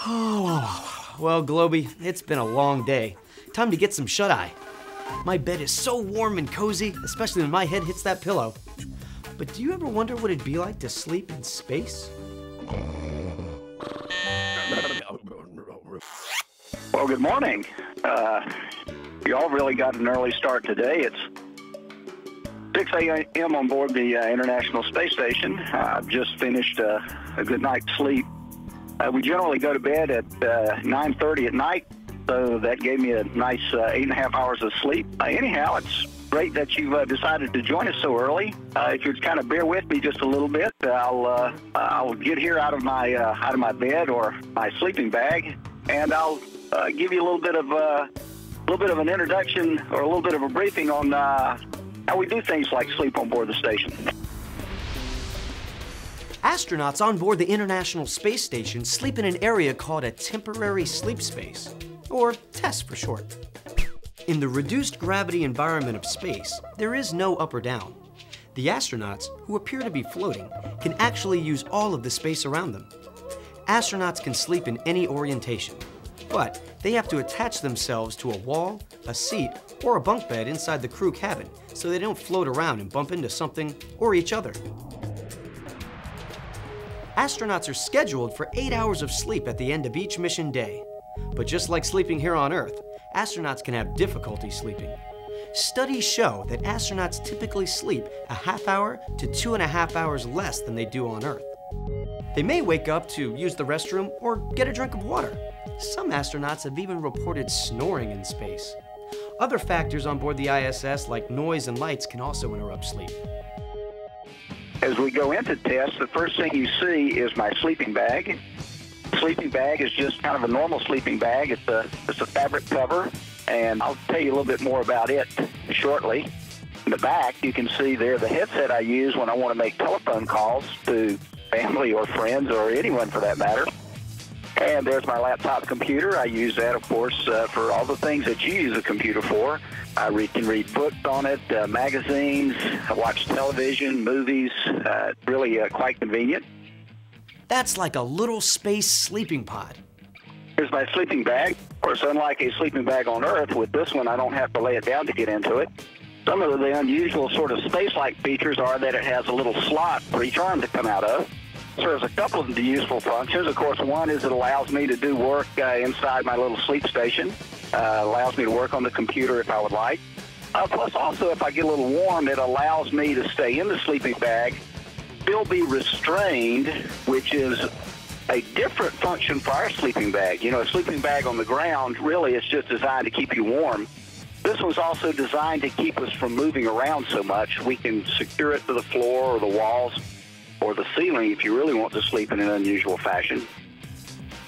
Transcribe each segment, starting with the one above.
Oh, well, Globey, it's been a long day. Time to get some shut-eye. My bed is so warm and cozy, especially when my head hits that pillow. But do you ever wonder what it'd be like to sleep in space? Well, good morning. Y'all really got an early start today. It's 6 a.m. on board the International Space Station. I've just finished a good night's sleep. We generally go to bed at 9:30 at night, so that gave me a nice 8.5 hours of sleep. Anyhow, it's great that you've decided to join us so early. If you'd kind of bear with me just a little bit, I'll get here out of my bed or my sleeping bag, and I'll give you a little bit of an introduction or a little bit of a briefing on how we do things like sleep on board the station. Astronauts on board the International Space Station sleep in an area called a temporary sleep space, or TESS for short. In the reduced gravity environment of space, there is no up or down. The astronauts, who appear to be floating, can actually use all of the space around them. Astronauts can sleep in any orientation, but they have to attach themselves to a wall, a seat, or a bunk bed inside the crew cabin so they don't float around and bump into something or each other. Astronauts are scheduled for 8 hours of sleep at the end of each mission day. But just like sleeping here on Earth, astronauts can have difficulty sleeping. Studies show that astronauts typically sleep a half hour to 2.5 hours less than they do on Earth. They may wake up to use the restroom or get a drink of water. Some astronauts have even reported snoring in space. Other factors on board the ISS, like noise and lights, can also interrupt sleep. As we go into TESS, the first thing you see is my sleeping bag. Sleeping bag is just kind of a normal sleeping bag. It's a fabric cover, and I'll tell you a little bit more about it shortly. In the back, you can see there the headset I use when I want to make telephone calls to family or friends or anyone for that matter. And there's my laptop computer. I use that, of course, for all the things that you use a computer for. I can read books on it, magazines, I watch television, movies, really quite convenient. That's like a little space sleeping pod. Here's my sleeping bag. Of course, unlike a sleeping bag on Earth, with this one I don't have to lay it down to get into it. Some of the unusual sort of space-like features are that it has a little slot for each arm to come out of. Serves a couple of useful functions. Of course, one is it allows me to do work inside my little sleep station. Allows me to work on the computer if I would like. Plus, also, if I get a little warm, it allows me to stay in the sleeping bag, still be restrained, which is a different function for our sleeping bag. You know, a sleeping bag on the ground, really, it's just designed to keep you warm. This one's also designed to keep us from moving around so much. We can secure it to the floor or the walls or the ceiling if you really want to sleep in an unusual fashion.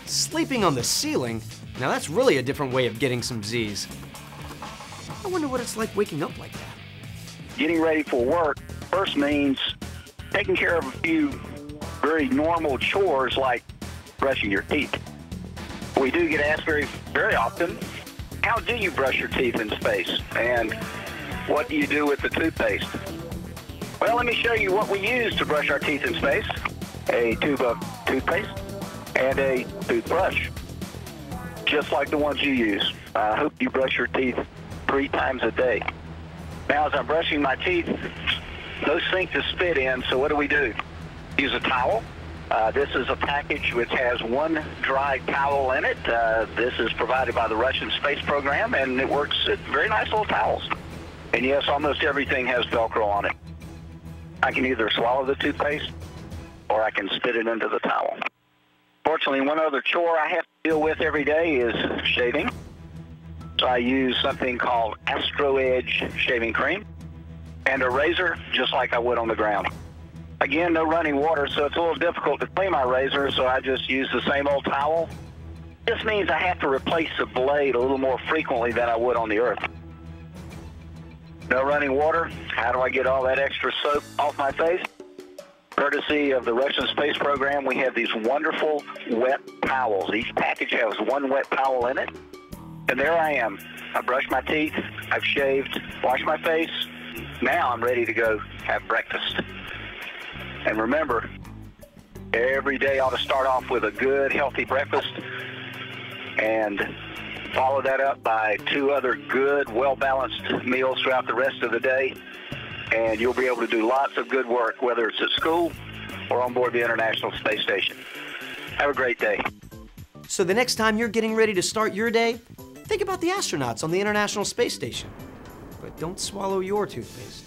Sleeping on the ceiling? Now that's really a different way of getting some Z's. I wonder what it's like waking up like that. Getting ready for work first means taking care of a few very normal chores like brushing your teeth. We do get asked very, very often, how do you brush your teeth in space? And what do you do with the toothpaste? Well, let me show you what we use to brush our teeth in space. A tube of toothpaste and a toothbrush, just like the ones you use. I hope you brush your teeth 3 times a day. Now, as I'm brushing my teeth, no sink to spit in, so what do? Use a towel. This is a package which has one dry towel in it. This is provided by the Russian space program, and it works at very nice little towels. And yes, almost everything has Velcro on it. I can either swallow the toothpaste or I can spit it into the towel. Fortunately, one other chore I have to deal with every day is shaving. So I use something called Astro Edge shaving cream and a razor, just like I would on the ground. Again, no running water, so it's a little difficult to clean my razor, so I just use the same old towel. This means I have to replace the blade a little more frequently than I would on the Earth. No running water. How do I get all that extra soap off my face? Courtesy of the Russian space program, we have these wonderful wet towels. Each package has one wet towel in it. And there I am. I brushed my teeth, I've shaved, washed my face. Now I'm ready to go have breakfast. And remember, every day ought to start off with a good, healthy breakfast. and follow that up by 2 other good, well-balanced meals throughout the rest of the day, and you'll be able to do lots of good work, whether it's at school or on board the International Space Station. Have a great day. So the next time you're getting ready to start your day, think about the astronauts on the International Space Station. But don't swallow your toothpaste.